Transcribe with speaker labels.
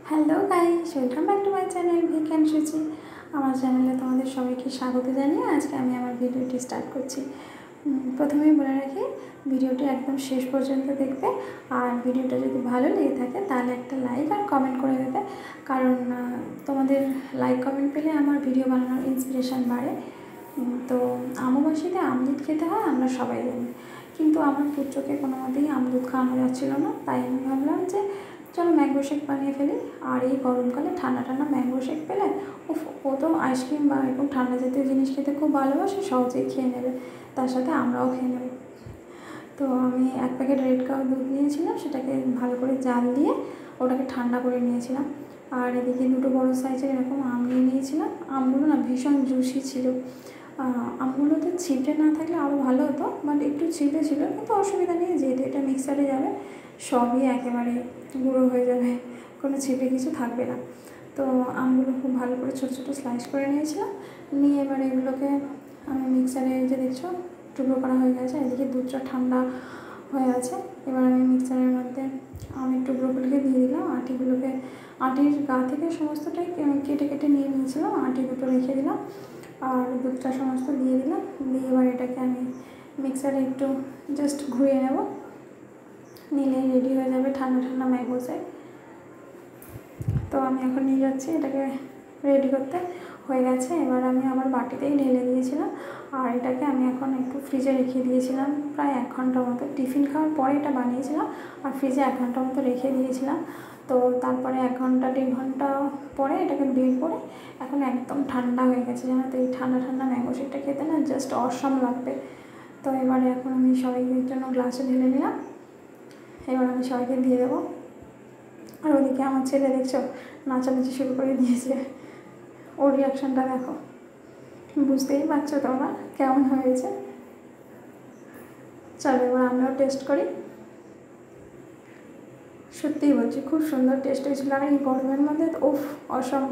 Speaker 1: Hello guys, welcome back to my channel Vicky and Suchi. আমার চ্যানেলে তোমাদের সবাইকে স্বাগত জানিয়ে আজকে আমি আমার ভিডিওটি স্টার্ট করছি। প্রথমেই বলে রাখি, ভিডিওটি একদম শেষ পর্যন্ত দেখবে, আর ভিডিওটা যদি ভালো লেগে থাকে তাহলে একটা লাইক আর কমেন্ট করে দেবে, কারণ তোমাদের লাইক কমেন্ট পেলে আমার ভিডিও বানানোর ইন্সপিরেশান বাড়ে। তো অমাবস্যাতে আমলুদ খেতে হয়, আমরা সবাই জানি, কিন্তু আমার পুত্রকে কোনো মতেই আমলুদ খাওয়ানো যাচ্ছিল না। তাই আমি ভাবলাম যে চলো ম্যাঙ্গো শেক বানিয়ে ফেলি। আর এই গরমকালে ঠান্ডা ঠান্ডা ম্যাঙ্গো শেক পেলে ও তো আইসক্রিম বা এরকম ঠান্ডা জাতীয় জিনিস খেতে খুব ভালোবাসে, সহজেই খেয়ে নেবে, তার সাথে আমরাও খেয়ে নেব। তো আমি 1 প্যাকেট রেড কাউ দুধ নিয়েছিলাম, সেটাকে ভালো করে জাল দিয়ে ওটাকে ঠান্ডা করে নিয়েছিলাম। আর এদিকে 2 বড়ো সাইজের এরকম আম নিয়ে নিয়েছিলাম। আমগুলো না ভীষণ জুসি ছিল। আমগুলোতে ছিপড়ে না থাকলে আরও ভালো হতো, বাট একটু ছিপড়ে ছিল, কিন্তু অসুবিধা নেই, যেহেতু এটা মিক্সারে যাবে সবই একেবারে গুঁড়ো হয়ে যাবে, কোনো ছিপড়ে কিছু থাকবে না। তো আমগুলো খুব ভালো করে ছোটো ছোটো স্লাইস করে নিয়েছিলাম, নিয়ে এবার এগুলোকে আমি মিক্সারে, যে দেখছো টুকরো করা হয়ে গেছে। এদিকে দুধটা ঠান্ডা হয়ে আছে। এবার আমি মিক্সারের মধ্যে আমের টুকরোগুলোকে দিয়ে দিলাম, আটির গা থেকে সমস্তটাই কেটে কেটে নিয়ে নিয়েছিলাম, আটি দুটো রেখে দিলাম, আর দুধটা সমস্ত দিয়ে দিলাম। দিয়ে এবার এটাকে আমি মিক্সারে একটু জাস্ট ঘুরিয়ে নেব, নিলেই রেডি হয়ে যাবে ঠান্ডা ঠান্ডা ম্যাঙ্গো শেক। তো আমি এখন নিয়ে যাচ্ছি এটাকে রেডি করতে। হয়ে গেছে। এবার আমি আমার বাটিতেই ঢেলে দিয়েছিলাম, আর এটাকে আমি এখন একটু ফ্রিজে রেখে দিয়েছিলাম প্রায় 1 ঘন্টা মতো। টিফিন খাওয়ার পরে এটা বানিয়েছিলাম, আর ফ্রিজে 1 ঘন্টা মতো রেখে দিয়েছিলাম। তো তারপরে 1 ঘন্টা 1.5 ঘন্টা পরে এটাকে বের করে এখন একদম ঠান্ডা হয়ে গেছে, জানো তো। এই ঠান্ডা ঠান্ডা ম্যাঙ্গো শেকটা খেতে না জাস্ট অসাম লাগবে। তো এবারে এখন আমি সবাইকে জন্য গ্লাসে ঢেলে নিলাম, এবার আমি সবাইকে দিয়ে দেবো। আর ওদিকে আমার ছেলে দেখছো নাচানাচি শুরু করে দিয়েছে, ওর রিয়াকশানটা দেখো, বুঝতেই পারছো তোমরা কেমন হয়েছে। চলো এবার আমরাও টেস্ট করি। সত্যিই বলছি খুব সুন্দর টেস্ট হয়েছিল, আর এই গরমের মধ্যে উফ অসম।